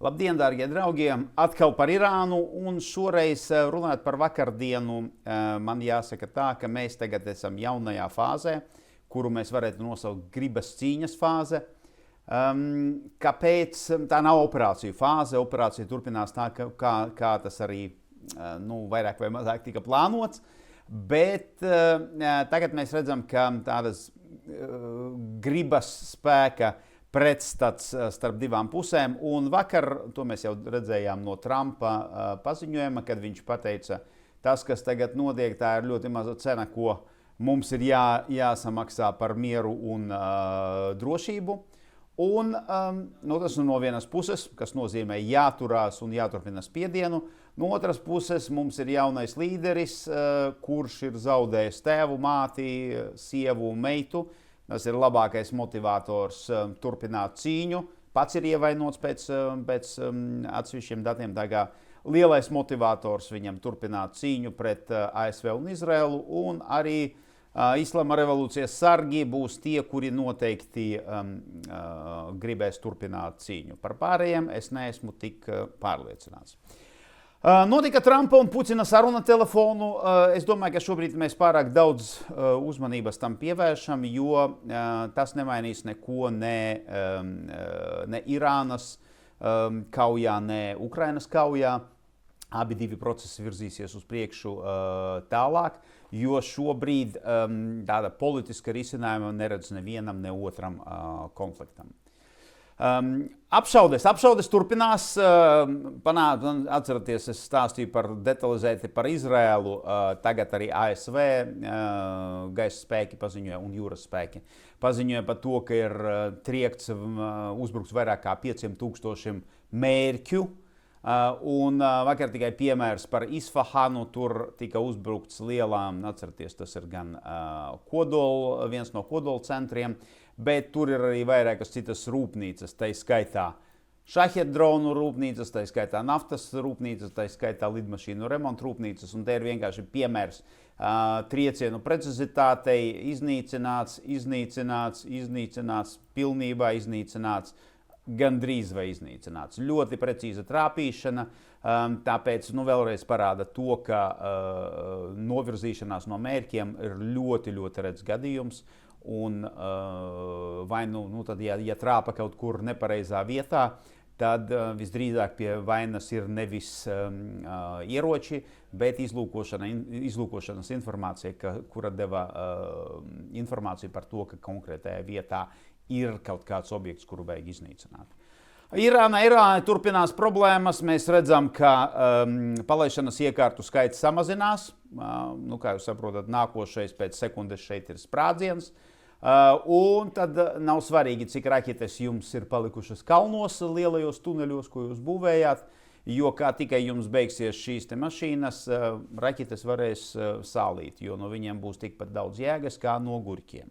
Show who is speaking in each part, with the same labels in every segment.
Speaker 1: Labdien, dārgie draugi! Atkal par Irānu, un šoreiz runājot par vakardienu, man jāsaka tā, ka mēs tagad esam jaunajā fāzē, kuru mēs varētu nosaukt gribas cīņas fāze. Kāpēc? Tā nav operāciju fāze. Operācija turpinās tā, kā tas arī vairāk vai mazāk tika plānots. Bet tagad mēs redzam, ka tādas gribas spēka pretstats starp divām pusēm. Un vakar, to mēs jau redzējām no Trumpa paziņojuma, kad viņš pateica, tas, kas tagad notiek, tā ir ļoti maza cena, ko mums ir jāsamaksā par mieru un drošību. Un tas no vienas puses, kas nozīmē jāturās un jāturpina spiedienu. No otras puses mums ir jaunais līderis, kurš ir zaudējis tēvu, māti, sievu un meitu. Tas ir labākais motivators turpināt cīņu. Pats ir ievainots pēc atsevišķiem datiem. Tā kā lielais motivators viņam turpināt cīņu pret ASV un Izraelu. Un arī Islama revolūcijas sargi būs tie, kuri noteikti gribēs turpināt cīņu. Par pārējiem es neesmu tik pārliecināts. Notika Trumpa un Putina saruna telefonu. Es domāju, ka šobrīd mēs pārāk daudz uzmanības tam pievēršam, jo tas nemainīs neko ne Irānas kaujā, ne Ukrainas kaujā. Abi divi procesi virzīsies uz priekšu tālāk, jo šobrīd tāda politiska risinājuma neredz nevienam, ne otram konfliktam. Apšaudes turpinās. Atceraties, es stāstīju detalizēti par Izraēlu. Tagad arī ASV gaisa spēki paziņoja un jūras spēki paziņoja par to, ka ir triekts, uzbrukts vairāk kā 5,000 mērķu. Un vakar tikai piemērs par Isfahanu. Tur tika uzbrukts lielām, atceraties, tas ir gan viens no kodola centriem, bet tur ir arī vairākas citas rūpnīcas, tā skaitā šahed dronu rūpnīcas, tā skaitā naftas rūpnīcas, tā skaitā lidmašīnu remontu rūpnīcas. Un te ir vienkārši piemērs triecienu precizitātei, iznīcināts, pilnībā iznīcināts, gandrīz vai iznīcināts. Ļoti precīza trāpīšana, tāpēc vēlreiz parāda to, ka novirzīšanās no mērķiem ir ļoti, ļoti rets gadījums. Un vai tad, ja trāpa kaut kur nepareizā vietā, tad visdrīzāk pie vainas ir nevis ieroči, bet izlūkošanas informācija, kura deva informāciju par to, ka konkrētajā vietā ir kaut kāds objekts, kuru vajag iznīcināt. Irānā turpinās problēmas. Mēs redzam, ka palaišanas iekārtu skaits samazinās. Kā jūs saprotat, nākošais pēc sekundes šeit ir sprādziens. Un tad nav svarīgi, cik raķetes jums ir palikušas kalnos, lielajos tuneļos, ko jūs būvējāt, jo kā tikai jums beigsies šīs te mašīnas, raķetes varēs sālīt, jo no viņiem būs tikpat daudz jēgas kā no gurķiem.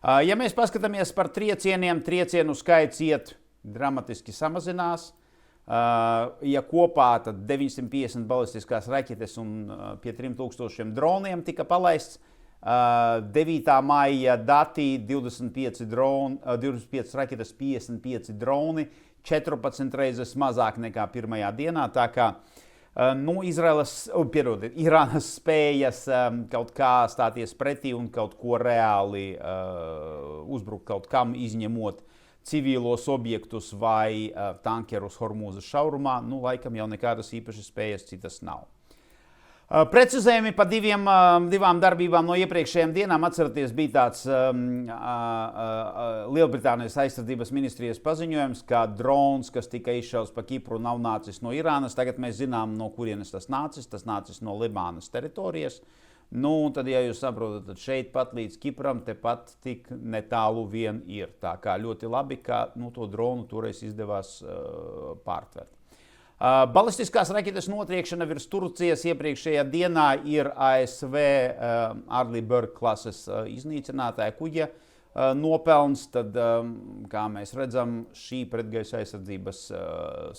Speaker 1: Ja mēs paskatāmies par triecieniem, triecienu skaits iet dramatiski samazinās. Ja kopā tad 950 balistiskās raķetes un pie 3000 droniem tika palaists, 9. maija dati 25 raķetes, 55 droni, 14 reizes mazāk nekā pirmajā dienā. Tā kā Irānas spējas kaut kā stāties pretī un kaut ko reāli uzbrukt kaut kam, izņemot civilos objektus vai tankerus Hormūzas šaurumā, laikam jau nekādas īpašas spējas citas nav. Precizējumi par divām darbībām no iepriekšējām dienām. Atceraties, bija tāds Lielbritānijas aizsardzības ministrijas paziņojums, ka drons, kas tika izšauts pa Kipru, nav nācis no Irānas. Tagad mēs zinām, no kurienes tas nācis. Tas nācis no Libānas teritorijas. Tad, ja jūs saprotat, tad šeit pat līdz Kipram tepat tik netālu vien ir. Tā kā ļoti labi, ka to dronu toreiz izdevās pārtvert. Balistiskās raķetes notriekšana virs Turcijas iepriekšējā dienā ir ASV Arleigh Burke klases iznīcinātāja kuģa nopelns. Tad, kā mēs redzam, šī pretgaisa aizsardzības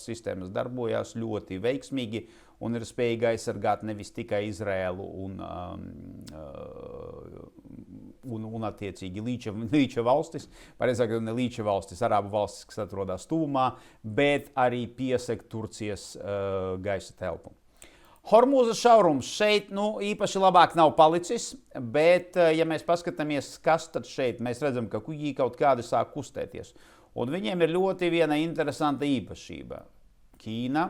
Speaker 1: sistēmas darbojās ļoti veiksmīgi un ir spējīga aizsargāt nevis tikai Izraēlu un un attiecīgi līča valstis, pareizāk ne līča valstis, arābu valstis, kas atrodas tuvumā, bet arī piesek Turcijas gaisa telpu. Hormūza šaurums šeit īpaši labāk nav palicis, bet, ja mēs paskatāmies, kas tad šeit, mēs redzam, ka kuģi kaut kādi sāk kustēties. Un viņiem ir ļoti viena interesanta īpašība. Ķīna,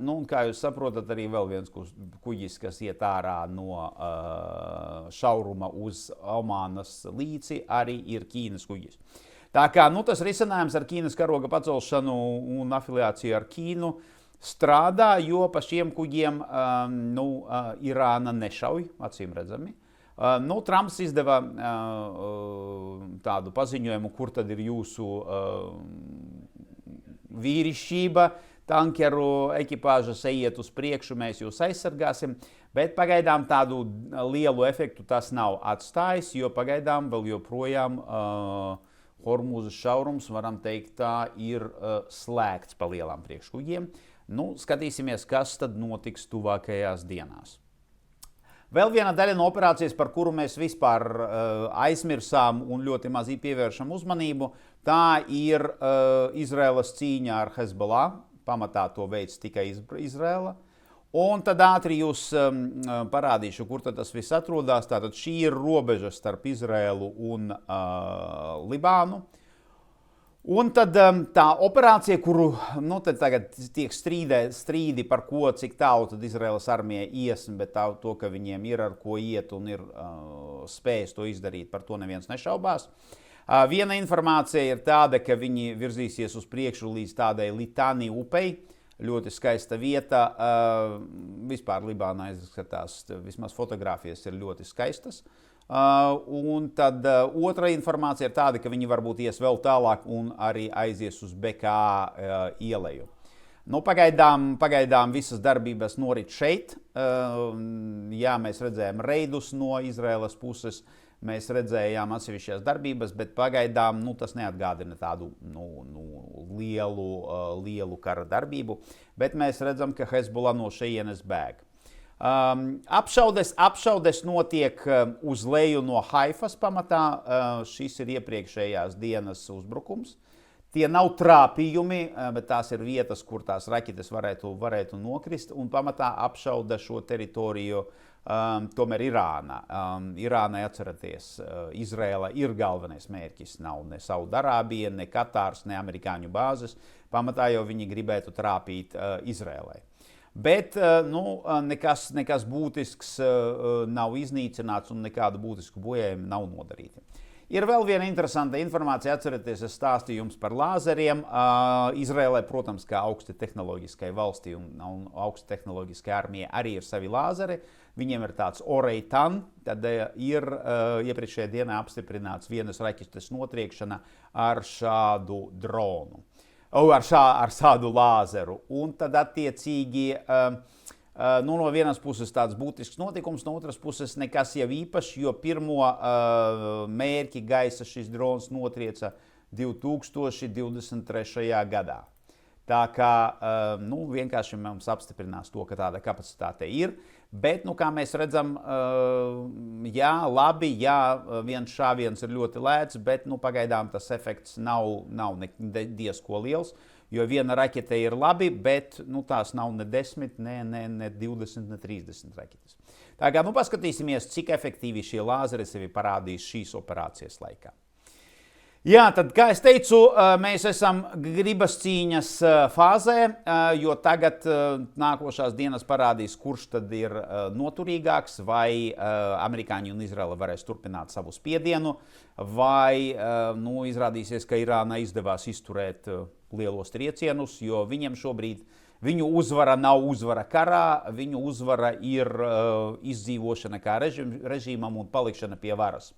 Speaker 1: un kā jūs saprotat, arī vēl viens kuģis, kas iet ārā no šauruma uz Omānas līci, arī ir Ķīnas kuģis. Tā kā tas risinājums ar Ķīnas karoga pacelšanu un afiliāciju ar Ķīnu strādā, jo pa šiem kuģiem Irāna nešauj, acīm redzami. Trumps izdeva tādu paziņojumu, kur tad ir jūsu vīrišķība, tankeru ekipāžas ejiet uz priekšu, mēs jūs aizsargāsim, bet pagaidām tādu lielu efektu tas nav atstājis, jo pagaidām vēl joprojām Hormūzas šaurums, varam teikt, tā ir slēgts pa lielām priekškuģiem. Skatīsimies, kas tad notiks tuvākajās dienās. Vēl viena daļa no operācijas, par kuru mēs vispār aizmirsām un ļoti maz pievēršam uzmanību, tā ir Izraēlas cīņa ar Hezbollah. Pamatā to veids tikai Izraēla. Un tad ātri jūs parādīšu, kur tad tas viss atrodas. Tātad šī ir robeža starp Izraēlu un Libānu. Un tad tā operācija, kuru tad tagad tiek strīdi par ko, cik tālu tad Izraēlas armija ies, bet to, ka viņiem ir ar ko iet un ir spējis to izdarīt, par to neviens nešaubās. Viena informācija ir tāda, ka viņi virzīsies uz priekšu līdz tādai Litani upei. Ļoti skaista vieta. Vispār Libānā izskatās, vismaz fotogrāfijas ir ļoti skaistas. Un tad otra informācija ir tāda, ka viņi varbūt ies vēl tālāk un arī aizies uz BKA ieleju. Pagaidām visas darbības norit šeit. Jā, mēs redzējām reidus no Izraēlas puses. Mēs redzējām atsevišķās darbības, bet pagaidām tas neatgādina tādu lielu kara darbību. Bet mēs redzam, ka Hezbollah no šejienes bēg. Apšaudes notiek uz leju no Haifas pamatā. Šis ir iepriekšējās dienas uzbrukums. Tie nav trāpījumi, bet tās ir vietas, kur tās raķetes varētu nokrist. Un pamatā apšauda šo teritoriju tomēr Irāna. Irānai atceraties, Izraēla ir galvenais mērķis. Nav ne Saudarābija, ne Katārs, ne amerikāņu bāzes. Pamatā jau viņi gribētu trāpīt Izraēlai. Bet nekas būtisks nav iznīcināts un nekādu būtisku bojājumu nav nodarīti. Ir vēl viena interesanta informācija. Atcerieties, es stāstīju jums par lāzeriem. Izraēlai, protams, kā augsti tehnoloģiskai valstī un augsti tehnoloģiskai armijai arī ir savi lāzeri. Viņiem ir tāds Oreitan, tad ir iepriekšējā dienā apstiprināts vienas raķetes notriekšana ar šādu dronu, ar šādu lāzeru. Un tad attiecīgi no vienas puses tāds būtisks notikums, no otras puses nekas jau īpaši, jo pirmo mērķi gaisa šis drons notrieca 2023. gadā. Tā kā vienkārši mums apstiprinās to, ka tāda kapacitāte ir. Bet, kā mēs redzam, jā, labi, jā, viens šāviens ir ļoti lēts, bet pagaidām tas efekts nav diezko liels, jo viena raķete ir labi, bet tās nav ne 10, ne 20, ne 30 raķetes. Tā kā paskatīsimies, cik efektīvi šie lāzeri sevi parādīs šīs operācijas laikā. Jā, tad, kā es teicu, mēs esam gribas cīņas fāzē, jo tagad nākošās dienas parādīs, kurš tad ir noturīgāks, vai amerikāņi un Izraela varēs turpināt savu spiedienu, vai izrādīsies, ka Irānai izdevās izturēt lielos triecienus, jo viņiem šobrīd viņu uzvara nav uzvara karā, viņu uzvara ir izdzīvošana kā režīmam un palikšana pie varas.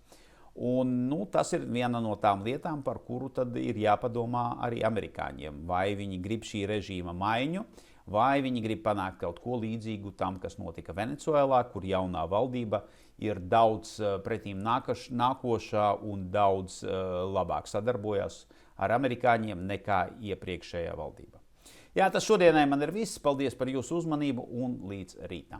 Speaker 1: Un, tas ir viena no tām lietām, par kuru tad ir jāpadomā arī amerikāņiem. Vai viņi grib šī režīma maiņu, vai viņi grib panākt kaut ko līdzīgu tam, kas notika Venecuēlā, kur jaunā valdība ir daudz pretīm nākošā un daudz labāk sadarbojas ar amerikāņiem nekā iepriekšējā valdība. Jā, tas šodienai man ir viss. Paldies par jūsu uzmanību un līdz rītam.